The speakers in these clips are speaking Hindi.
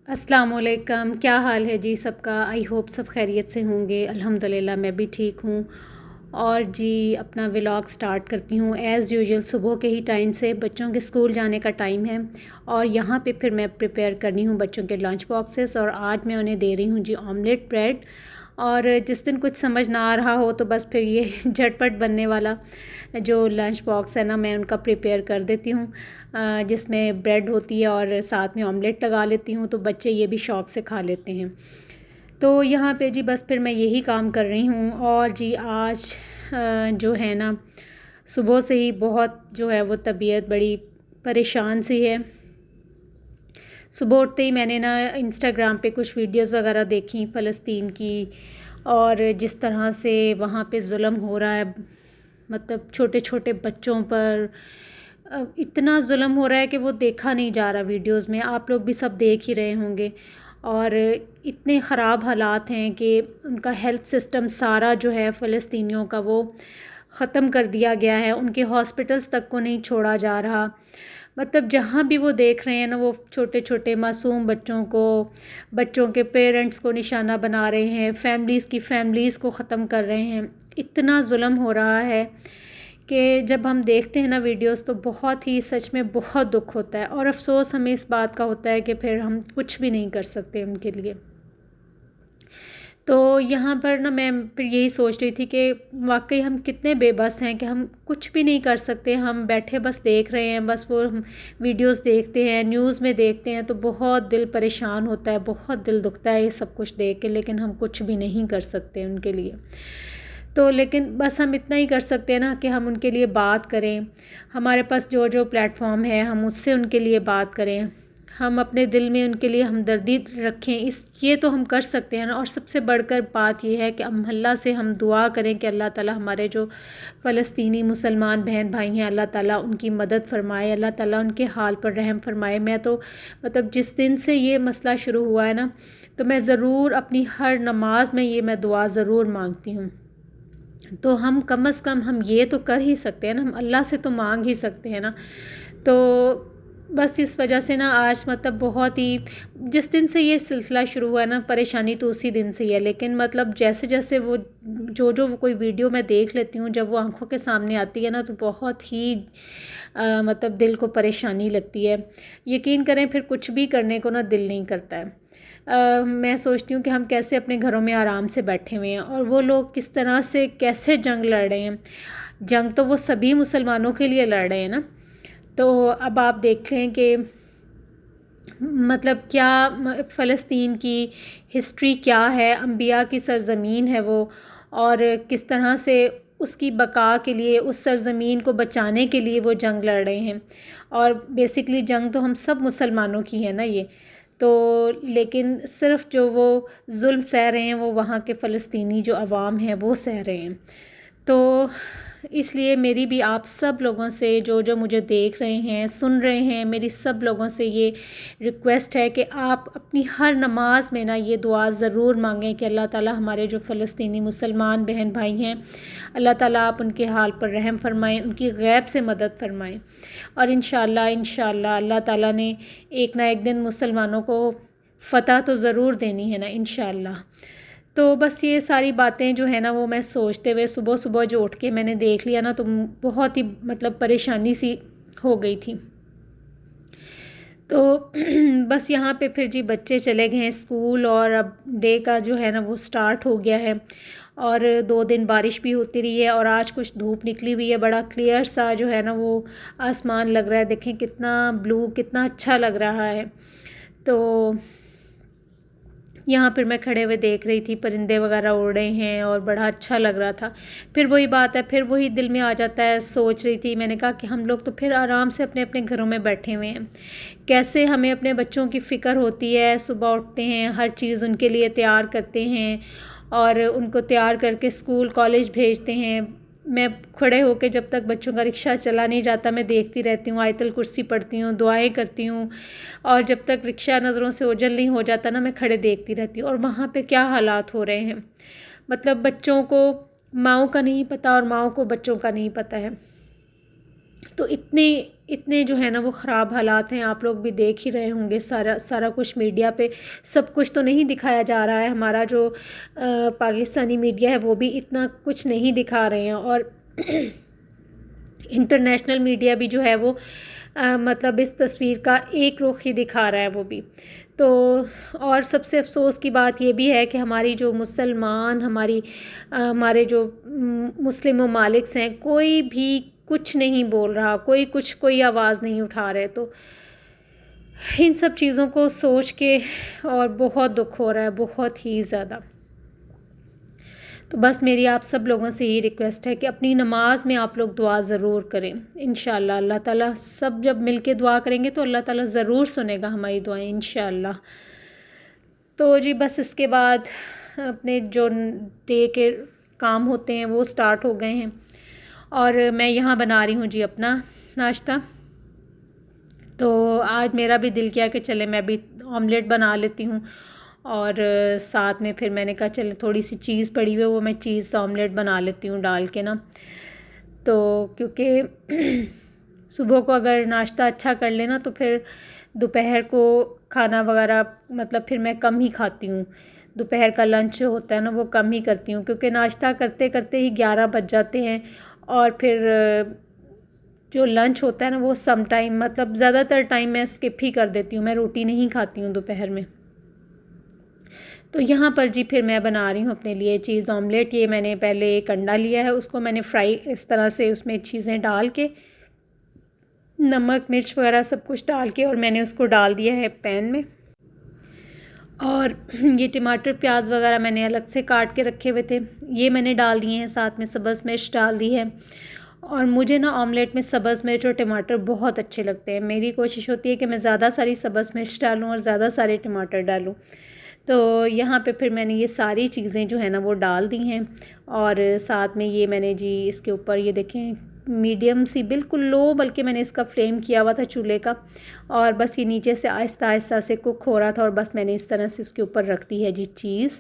अस्सलाम वालेकुम। क्या हाल है जी सबका। आई होप सब खैरियत से होंगे। अल्हम्दुलिल्लाह मैं भी ठीक हूँ। और जी अपना व्लॉग स्टार्ट करती हूँ एज़ यूजुअल सुबह के ही टाइम से। बच्चों के स्कूल जाने का टाइम है और यहाँ पे फिर मैं प्रिपेयर करनी हूँ बच्चों के लंच बॉक्सेस। और आज मैं उन्हें दे रही हूँ जी ऑमलेट ब्रेड। और जिस दिन कुछ समझ ना आ रहा हो तो बस फिर ये झटपट बनने वाला जो लंच बॉक्स है ना, मैं उनका प्रिपेयर कर देती हूँ, जिसमें ब्रेड होती है और साथ में ऑमलेट लगा लेती हूँ, तो बच्चे ये भी शौक़ से खा लेते हैं। तो यहाँ पे जी बस फिर मैं यही काम कर रही हूँ। और जी आज जो है ना, सुबह से ही बहुत जो है वो तबीयत बड़ी परेशान सी है। सुबह उठते ही मैंने ना इंस्टाग्राम पे कुछ वीडियोस वगैरह देखी फ़लस्तीन की, और जिस तरह से वहाँ पे जुल्म हो रहा है, मतलब छोटे छोटे बच्चों पर इतना जुल्म हो रहा है कि वो देखा नहीं जा रहा। वीडियोस में आप लोग भी सब देख ही रहे होंगे। और इतने ख़राब हालात हैं कि उनका हेल्थ सिस्टम सारा जो है फ़लस्तीनियों का वो ख़त्म कर दिया गया है। उनके हॉस्पिटल्स तक को नहीं छोड़ा जा रहा। मतलब जहाँ भी वो देख रहे हैं ना, वो छोटे छोटे मासूम बच्चों को, बच्चों के पेरेंट्स को निशाना बना रहे हैं, फैमिलीज़ को ख़त्म कर रहे हैं। इतना जुल्म हो रहा है कि जब हम देखते हैं ना वीडियोस, तो बहुत ही सच में बहुत दुख होता है। और अफ़सोस हमें इस बात का होता है कि फिर हम कुछ भी नहीं कर सकते उनके लिए। तो यहाँ पर ना मैं फिर यही सोच रही थी कि वाकई हम कितने बेबस हैं कि हम कुछ भी नहीं कर सकते। हम बैठे बस देख रहे हैं, बस वो हम वीडियोस देखते हैं, न्यूज़ में देखते हैं, तो बहुत दिल परेशान होता है, बहुत दिल दुखता है ये सब कुछ देख के। लेकिन हम कुछ भी नहीं कर सकते उनके लिए। तो लेकिन बस हम इतना ही कर सकते हैं ना कि हम उनके लिए बात करें। हमारे पास जो जो प्लेटफॉर्म है हम उससे उनके लिए बात करें। हम अपने दिल में उनके लिए हमदर्दी रखें, ये तो हम कर सकते हैं ना। और सबसे बढ़कर बात ये है कि हम अल्लाह से हम दुआ करें कि अल्लाह ताला हमारे जो फ़लस्तीनी मुसलमान बहन भाई हैं, अल्लाह ताला उनकी मदद फ़रमाए, अल्लाह ताला उनके हाल पर रहम फ़रमाए। मैं तो मतलब जिस दिन से ये मसला शुरू हुआ है ना, तो मैं ज़रूर अपनी हर नमाज में ये मैं दुआ ज़रूर मांगती हूँ। तो हम कम से कम हम ये तो कर ही सकते हैं ना, हम अल्लाह से तो मांग ही सकते हैं ना। तो बस इस वजह से ना आज मतलब बहुत ही, जिस दिन से ये सिलसिला शुरू हुआ है ना, परेशानी तो उसी दिन से ही है। लेकिन मतलब जैसे जैसे वो जो कोई वीडियो मैं देख लेती हूँ, जब वो आंखों के सामने आती है ना, तो बहुत ही मतलब दिल को परेशानी लगती है। यकीन करें फिर कुछ भी करने को ना दिल नहीं करता है। मैं सोचती हूँ कि हम कैसे अपने घरों में आराम से बैठे हुए हैं और वो लोग किस तरह से कैसे जंग लड़ रहे हैं। जंग तो वो सभी मुसलमानों के लिए लड़ रहे हैं ना। तो अब आप देख लें कि मतलब क्या फ़लस्तीन की हिस्ट्री क्या है, अंबिया की सरज़मीन है वो, और किस तरह से उसकी बका के लिए, उस सरज़मीन को बचाने के लिए वो जंग लड़ रहे हैं। और बेसिकली जंग तो हम सब मुसलमानों की है ना ये तो। लेकिन सिर्फ़ जो वो जुल्म सह रहे हैं वो वहाँ के फ़लस्तीनी जो अवाम हैं वो सह रहे हैं। तो इसलिए मेरी भी आप सब लोगों से, जो जो मुझे देख रहे हैं सुन रहे हैं, मेरी सब लोगों से ये रिक्वेस्ट है कि आप अपनी हर नमाज में ना ये दुआ ज़रूर मांगें कि अल्लाह ताला हमारे जो फ़लस्तीनी मुसलमान बहन भाई हैं, अल्लाह ताला आप उनके हाल पर रहम फरमाएं, उनकी गैब से मदद फरमाएं। और इंशाअल्लाह अल्लाह ताला ने एक ना एक दिन मुसलमानों को फ़तह तो ज़रूर देनी है ना, इंशाअल्लाह। तो बस ये सारी बातें जो है ना, वो मैं सोचते हुए सुबह सुबह जो उठ के मैंने देख लिया ना, तो बहुत ही मतलब परेशानी सी हो गई थी। तो बस यहाँ पे फिर जी बच्चे चले गए हैं स्कूल, और अब डे का जो है ना वो स्टार्ट हो गया है। और 2 दिन बारिश भी होती रही है और आज कुछ धूप निकली हुई है। बड़ा क्लियर सा जो है ना वो आसमान लग रहा है। देखें कितना ब्लू, कितना अच्छा लग रहा है। तो यहाँ पर मैं खड़े हुए देख रही थी, परिंदे वगैरह उड़ रहे हैं और बड़ा अच्छा लग रहा था। फिर वही बात है, फिर वही दिल में आ जाता है। सोच रही थी, मैंने कहा कि हम लोग तो फिर आराम से अपने अपने घरों में बैठे हुए हैं, कैसे हमें अपने बच्चों की फ़िक्र होती है। सुबह उठते हैं, हर चीज़ उनके लिए तैयार करते हैं और उनको तैयार करके स्कूल कॉलेज भेजते हैं। मैं खड़े होकर जब तक बच्चों का रिक्शा चला नहीं जाता, मैं देखती रहती हूँ, आयतल कुर्सी पढ़ती हूँ, दुआएं करती हूँ। और जब तक रिक्शा नज़रों से ओझल नहीं हो जाता ना, मैं खड़े देखती रहती हूँ। और वहाँ पे क्या हालात हो रहे हैं, मतलब बच्चों को माँओं का नहीं पता और माँओं को बच्चों का नहीं पता है। तो इतने इतने जो है ना वो ख़राब हालात हैं, आप लोग भी देख ही रहे होंगे। सारा कुछ मीडिया पे सब कुछ तो नहीं दिखाया जा रहा है, हमारा जो पाकिस्तानी मीडिया है वो भी इतना कुछ नहीं दिखा रहे हैं, और इंटरनेशनल मीडिया भी जो है वो मतलब इस तस्वीर का एक रुख ही दिखा रहा है वो भी। तो और सबसे अफ़सोस की बात ये भी है कि हमारी जो मुसलमान हमारे जो मुस्लिम ममालिक हैं, कोई भी कुछ नहीं बोल रहा, कोई आवाज़ नहीं उठा रहे। तो इन सब चीज़ों को सोच के और बहुत दुख हो रहा है, बहुत ही ज़्यादा। तो बस मेरी आप सब लोगों से यही रिक्वेस्ट है कि अपनी नमाज में आप लोग दुआ ज़रूर करें। इंशाअल्लाह अल्लाह ताला, सब जब मिल के दुआ करेंगे तो अल्लाह ताला ज़रूर सुनेगा हमारी दुआएं इंशाअल्लाह। तो जी बस इसके बाद अपने जो डे के काम होते हैं वो स्टार्ट हो गए हैं, और मैं यहाँ बना रही हूँ जी अपना नाश्ता। तो आज मेरा भी दिल किया कि चले मैं भी ऑमलेट बना लेती हूँ, और साथ में फिर मैंने कहा चले थोड़ी सी चीज़ पड़ी हुई है वो मैं चीज़ ऑमलेट बना लेती हूँ डाल के ना। तो क्योंकि सुबह को अगर नाश्ता अच्छा कर लेना तो फिर दोपहर को खाना वगैरह मतलब फिर मैं कम ही खाती हूँ। दोपहर का लंच होता है ना वो कम ही करती हूँ, क्योंकि नाश्ता करते करते ही 11 बज जाते हैं, और फिर जो लंच होता है ना वो सम टाइम मतलब ज़्यादातर टाइम मैं स्किप ही कर देती हूँ, मैं रोटी नहीं खाती हूँ दोपहर में। तो यहाँ पर जी फिर मैं बना रही हूँ अपने लिए चीज़ ऑमलेट। ये मैंने पहले एक अंडा लिया है, उसको मैंने फ्राई इस तरह से उसमें चीज़ें डाल के नमक मिर्च वगैरह सब कुछ डाल के, और मैंने उसको डाल दिया है पैन में। और ये टमाटर प्याज वगैरह मैंने अलग से काट के रखे हुए थे, ये मैंने डाल दिए हैं, साथ में सब्ज़ मिर्च डाल दी है। और मुझे ना ऑमलेट में सब्ज़ मिर्च और टमाटर बहुत अच्छे लगते हैं। मेरी कोशिश होती है कि मैं ज़्यादा सारी सब्ज़ मिर्च डालूँ और ज़्यादा सारे टमाटर डालूँ। तो यहाँ पे फिर मैंने ये सारी चीज़ें जो है ना वो डाल दी हैं, और साथ में ये मैंने जी इसके ऊपर ये देखें मीडियम सी बिल्कुल लो बल्कि मैंने इसका फ्लेम किया हुआ था चूल्हे का, और बस ये नीचे से आहिस्ता आहिस्ता से कुक हो रहा था, और बस मैंने इस तरह से इसके ऊपर रख दी है जी चीज़।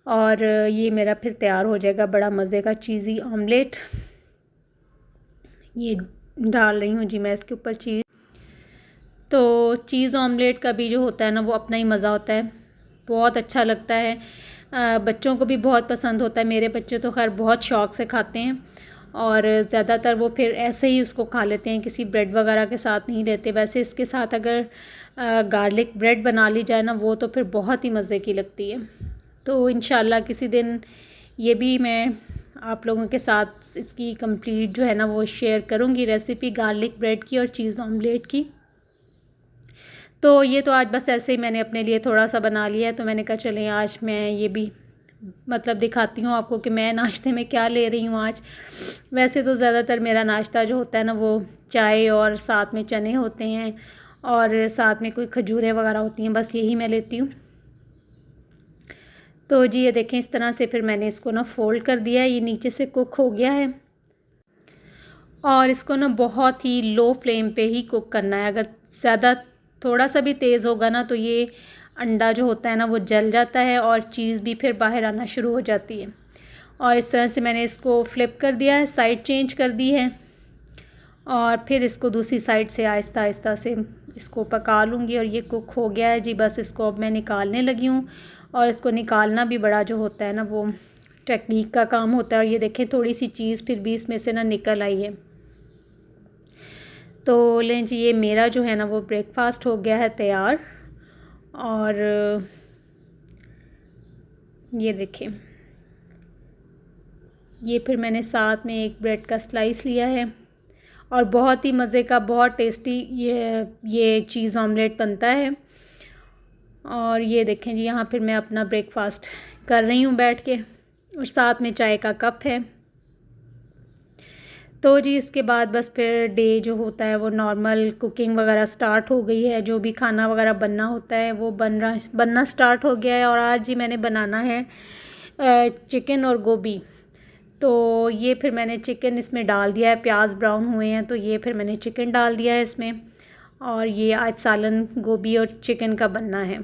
और ये मेरा फिर तैयार हो जाएगा बड़ा मज़े का चीज़ी ऑमलेट। ये डाल रही हूँ जी मैं इसके ऊपर चीज़। तो चीज़ ऑमलेट का भी जो होता है ना वो अपना ही मज़ा होता है, बहुत अच्छा लगता है। बच्चों को भी बहुत पसंद होता है, मेरे बच्चे तो खैर बहुत शौक़ से खाते हैं, और ज़्यादातर वो फिर ऐसे ही उसको खा लेते हैं, किसी ब्रेड वगैरह के साथ नहीं लेते। वैसे इसके साथ अगर गार्लिक ब्रेड बना ली जाए ना वो तो फिर बहुत ही मज़े की लगती है। तो इंशाल्लाह किसी दिन ये भी मैं आप लोगों के साथ इसकी कंप्लीट जो है ना वो शेयर करूँगी रेसिपी गार्लिक ब्रेड की और चीज़ ऑमलेट की। तो ये तो आज बस ऐसे ही मैंने अपने लिए थोड़ा सा बना लिया है, तो मैंने कहा चलें आज मैं ये भी मतलब दिखाती हूँ आपको कि मैं नाश्ते में क्या ले रही हूँ आज। वैसे तो ज़्यादातर मेरा नाश्ता जो होता है ना वो चाय और साथ में चने होते हैं, और साथ में कोई खजूरें वगैरह होती हैं, बस यही मैं लेती हूँ। तो जी ये देखें इस तरह से फिर मैंने इसको ना फ़ोल्ड कर दिया है, ये नीचे से कुक हो गया है, और इसको ना बहुत ही लो फ्लेम पे ही कुक करना है। अगर ज़्यादा थोड़ा सा भी तेज़ होगा ना तो ये अंडा जो होता है ना वो जल जाता है, और चीज़ भी फिर बाहर आना शुरू हो जाती है। और इस तरह से मैंने इसको फ्लिप कर दिया है, साइड चेंज कर दी है, और फिर इसको दूसरी साइड से आहिस्ता आहिस्ता से इसको पका लूँगी। और ये कुक हो गया है जी, बस इसको अब मैं निकालने लगी हूँ। और इसको निकालना भी बड़ा जो होता है ना वो टेक्निक का काम होता है। और ये देखें थोड़ी सी चीज़ फिर भी इसमें से ना निकल आई है। तो लें जी ये मेरा जो है ना वो ब्रेकफास्ट हो गया है तैयार। और ये देखें ये फिर मैंने साथ में एक ब्रेड का स्लाइस लिया है, और बहुत ही मज़े का बहुत टेस्टी ये चीज़ ऑमलेट बनता है। और ये देखें जी यहाँ फिर मैं अपना ब्रेकफास्ट कर रही हूँ बैठ के, और साथ में चाय का कप है। तो जी इसके बाद बस फिर डे जो होता है वो नॉर्मल कुकिंग वगैरह स्टार्ट हो गई है, जो भी खाना वगैरह बनना होता है वो बनना स्टार्ट हो गया है। और आज जी मैंने बनाना है चिकन और गोभी। तो ये फिर मैंने चिकन इसमें डाल दिया है, प्याज ब्राउन हुए हैं तो ये फिर मैंने चिकन डाल दिया है इसमें, और ये आज सालन गोभी और चिकन का बनना है।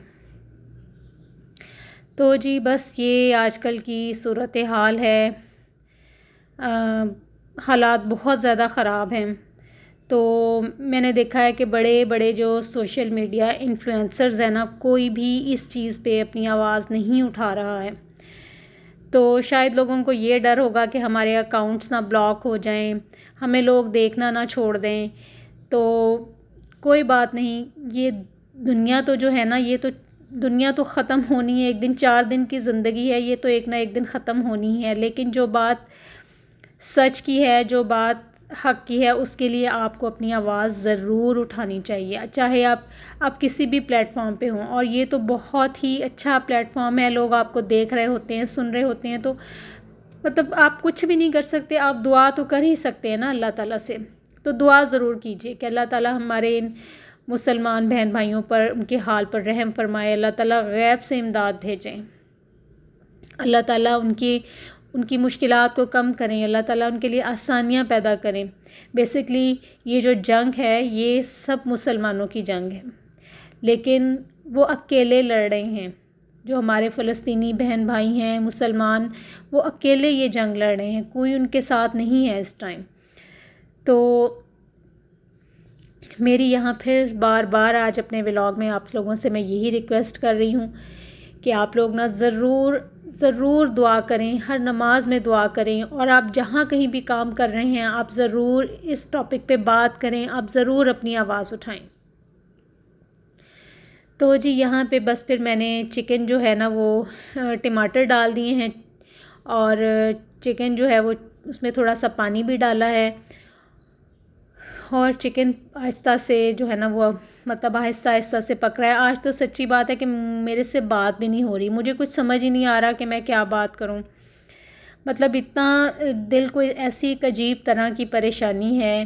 तो जी बस ये आजकल की सूरत हाल है, हालात बहुत ज़्यादा ख़राब हैं। तो मैंने देखा है कि बड़े बड़े जो सोशल मीडिया इन्फ्लुएंसर्स हैं ना, कोई भी इस चीज़ पे अपनी आवाज़ नहीं उठा रहा है। तो शायद लोगों को ये डर होगा कि हमारे अकाउंट्स ना ब्लॉक हो जाएं, हमें लोग देखना ना छोड़ दें। तो कोई बात नहीं, ये दुनिया तो जो है ना, ये तो दुनिया तो ख़त्म होनी है एक दिन। 4 दिन की ज़िंदगी है, ये तो एक ना एक दिन ख़त्म होनी है। लेकिन जो बात सच की है, जो बात हक़ की है, उसके लिए आपको अपनी आवाज़ ज़रूर उठानी चाहिए, चाहे आप किसी भी प्लेटफॉर्म पे हों। और ये तो बहुत ही अच्छा प्लेटफॉर्म है, लोग आपको देख रहे होते हैं, सुन रहे होते हैं। तो मतलब आप कुछ भी नहीं कर सकते, आप दुआ तो कर ही सकते हैं ना अल्लाह ताला से। तो दुआ ज़रूर कीजिए कि अल्लाह ताला हमारे इन मुसलमान बहन भाइयों पर, उनके हाल पर रहम फरमाए। अल्लाह ताला गैब से इमदाद भेजें, अल्लाह ताला उनकी मुश्किलात को कम करें, अल्लाह ताला उनके लिए आसानियाँ पैदा करें। बेसिकली ये जो जंग है, ये सब मुसलमानों की जंग है, लेकिन वो अकेले लड़ रहे हैं। जो हमारे फ़लस्तीनी बहन भाई हैं मुसलमान, वो अकेले ये जंग लड़ रहे हैं, कोई उनके साथ नहीं है इस टाइम। तो मेरी यहाँ फिर बार बार आज अपने व्लॉग में आप लोगों से मैं यही रिक्वेस्ट कर रही हूँ कि आप लोग ना ज़रूर दुआ करें, हर नमाज में दुआ करें। और आप जहाँ कहीं भी काम कर रहे हैं, आप ज़रूर इस टॉपिक पे बात करें, आप ज़रूर अपनी आवाज़ उठाएं। तो जी यहाँ पे बस फिर मैंने चिकन जो है ना वो टमाटर डाल दिए हैं, और चिकन जो है वो उसमें थोड़ा सा पानी भी डाला है। और चिकन आहिस्ता से जो है ना वो मतलब आहिस्ता से पक रहा है। आज तो सच्ची बात है कि मेरे से बात भी नहीं हो रही, मुझे कुछ समझ ही नहीं आ रहा कि मैं क्या बात करूं। मतलब इतना दिल को ऐसी एक अजीब तरह की परेशानी है,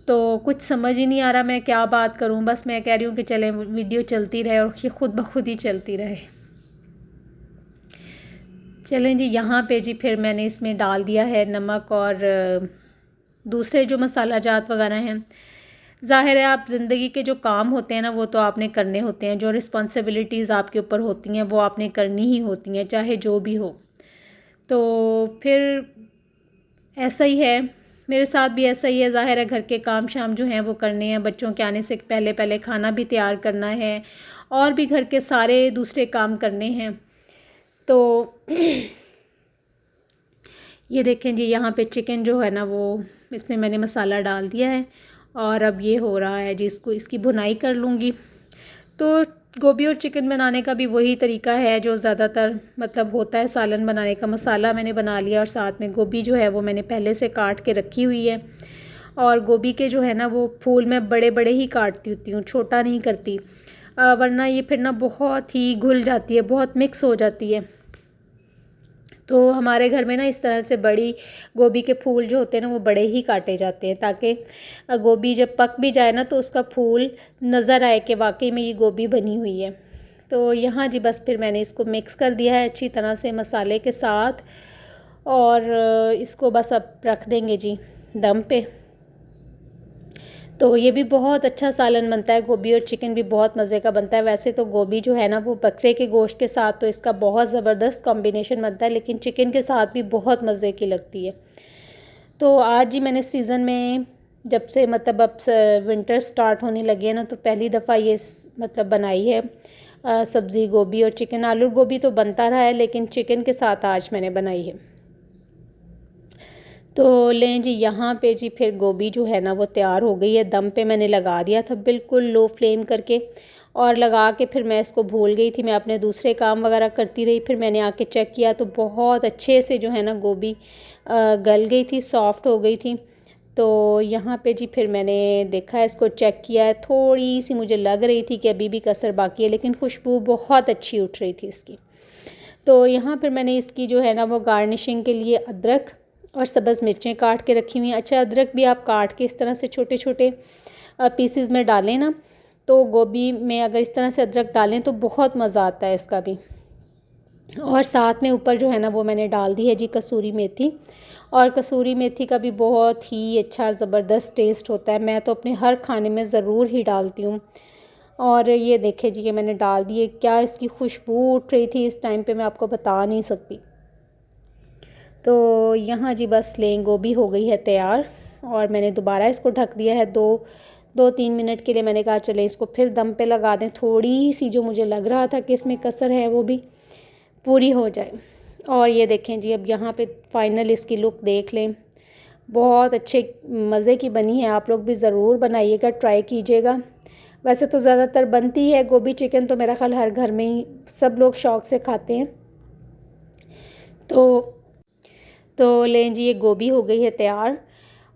तो कुछ समझ ही नहीं आ रहा मैं क्या बात करूं। बस मैं कह रही हूँ कि चले वीडियो चलती रहे और ये खुद ब खुद ही चलती रहे। चलें जी, यहाँ पे जी फिर मैंने इसमें डाल दिया है नमक और दूसरे जो मसाला जात वगैरह हैं। ज़ाहिर है आप ज़िंदगी के जो काम होते हैं ना, वो तो आपने करने होते हैं, जो रिस्पॉन्सिबिलिटीज़ आपके ऊपर होती हैं वो आपने करनी ही होती हैं, चाहे जो भी हो। तो फिर ऐसा ही है, मेरे साथ भी ऐसा ही है। ज़ाहिर है घर के काम शाम जो हैं वो करने हैं, बच्चों के आने से पहले पहले खाना भी तैयार करना है, और भी घर के सारे दूसरे काम करने हैं। तो ये देखें जी, यहाँ पे चिकन जो है ना वो इसमें मैंने मसाला डाल दिया है, और अब ये हो रहा है जी, इसकी भुनाई कर लूँगी। तो गोभी और चिकन बनाने का भी वही तरीका है जो ज़्यादातर मतलब होता है सालन बनाने का। मसाला मैंने बना लिया, और साथ में गोभी जो है वो मैंने पहले से काट के रखी हुई है। और गोभी के जो है ना वो फूल मैं बड़े बड़े ही काटती होती हूँ, छोटा नहीं करती, वरना ये फिर ना बहुत ही घुल जाती है, बहुत मिक्स हो जाती है। तो हमारे घर में ना इस तरह से बड़ी गोभी के फूल जो होते हैं ना वो बड़े ही काटे जाते हैं, ताकि गोभी जब पक भी जाए ना तो उसका फूल नज़र आए कि वाकई में ये गोभी बनी हुई है। तो यहाँ जी बस फिर मैंने इसको मिक्स कर दिया है अच्छी तरह से मसाले के साथ, और इसको बस अब रख देंगे जी दम पे। तो ये भी बहुत अच्छा सालन बनता है, गोभी और चिकन भी बहुत मज़े का बनता है। वैसे तो गोभी जो है ना वो बकरे के गोश्त के साथ तो इसका बहुत ज़बरदस्त कॉम्बिनेशन बनता है, लेकिन चिकन के साथ भी बहुत मज़े की लगती है। तो आज ही मैंने सीज़न में जब से मतलब अब विंटर स्टार्ट होने लगे हैं ना, तो पहली दफ़ा ये मतलब बनाई है सब्ज़ी गोभी और चिकन। आलू गोभी तो बनता रहा है, लेकिन चिकन के साथ आज मैंने बनाई है। तो लें जी, यहाँ पे जी फिर गोभी जो है ना वो तैयार हो गई है। दम पे मैंने लगा दिया था बिल्कुल लो फ्लेम करके, और लगा के फिर मैं इसको भूल गई थी, मैं अपने दूसरे काम वगैरह करती रही। फिर मैंने आके चेक किया तो बहुत अच्छे से जो है ना गोभी गल गई थी, सॉफ्ट हो गई थी। तो यहाँ पे जी फिर मैंने देखा है, इसको चेक किया है, थोड़ी सी मुझे लग रही थी कि अभी भी कसर बाकी है, लेकिन खुशबू बहुत अच्छी उठ रही थी इसकी। तो यहाँ फिर मैंने इसकी जो है ना वो गार्निशिंग के लिए अदरक और सब्ज़ मिर्चें काट के रखी हुई हैं। अच्छा, अदरक भी आप काट के इस तरह से छोटे छोटे पीसेस में डालें ना, तो गोभी में अगर इस तरह से अदरक डालें तो बहुत मज़ा आता है इसका भी। और साथ में ऊपर जो है ना वो मैंने डाल दी है जी कसूरी मेथी, और कसूरी मेथी का भी बहुत ही अच्छा ज़बरदस्त टेस्ट होता है। मैं तो अपने हर खाने में ज़रूर ही डालती हूँ। और ये देखें जी, ये मैंने डाल दिए, क्या इसकी खुशबू उठ रही थी इस टाइम पे, मैं आपको बता नहीं सकती। तो यहाँ जी बस लें गोभी हो गई है तैयार, और मैंने दोबारा इसको ढक दिया है 2-3 मिनट के लिए। मैंने कहा चले इसको फिर दम पे लगा दें, थोड़ी सी जो मुझे लग रहा था कि इसमें कसर है वो भी पूरी हो जाए। और ये देखें जी, अब यहाँ पे फाइनल इसकी लुक देख लें, बहुत अच्छे मज़े की बनी है। आप लोग भी ज़रूर बनाइएगा, ट्राई कीजिएगा। वैसे तो ज़्यादातर बनती है गोभी चिकन, तो मेरा ख़्याल हर घर में ही सब लोग शौक़ से खाते हैं। तो लें जी, ये गोभी हो गई है तैयार।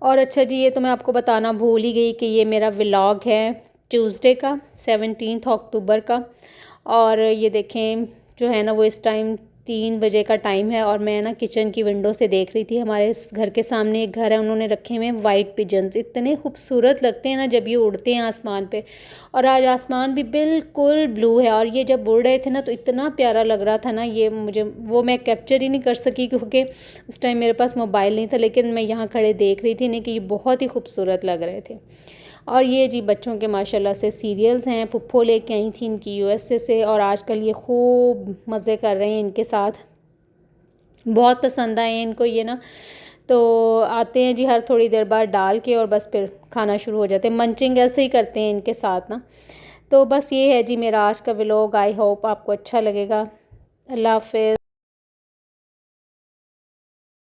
और अच्छा जी, ये तो मैं आपको बताना भूल ही गई कि ये मेरा व्लॉग है ट्यूसडे का, 17 अक्टूबर का। और ये देखें जो है ना, वो इस टाइम 3 बजे का टाइम है और मैं ना किचन की विंडो से देख रही थी। हमारे इस घर के सामने एक घर है, उन्होंने रखे हुए हैं वाइट पिजन्स। इतने खूबसूरत लगते हैं ना जब ये उड़ते हैं आसमान पे। और आज आसमान भी बिल्कुल ब्लू है और ये जब उड़ रहे थे ना तो इतना प्यारा लग रहा था ना, ये मुझे वो मैं कैप्चर ही नहीं कर सकी क्योंकि उस टाइम मेरे पास मोबाइल नहीं था। लेकिन मैं यहाँ खड़े देख रही थी ना कि ये बहुत ही खूबसूरत लग रहे थे। और ये जी बच्चों के माशाल्लाह से सीरियल्स हैं, पुप्पो लेके आई थी इनकी यूएसए से, और आजकल ये खूब मज़े कर रहे हैं इनके साथ। बहुत पसंद आए हैं इनको ये ना। तो आते हैं जी हर थोड़ी देर बाद डाल के और बस फिर खाना शुरू हो जाते हैं। मंचिंग ऐसे ही करते हैं इनके साथ ना। तो बस ये है जी मेरा आज का व्लॉग। आई होप आपको अच्छा लगेगा। अल्लाह हाफ़िज़।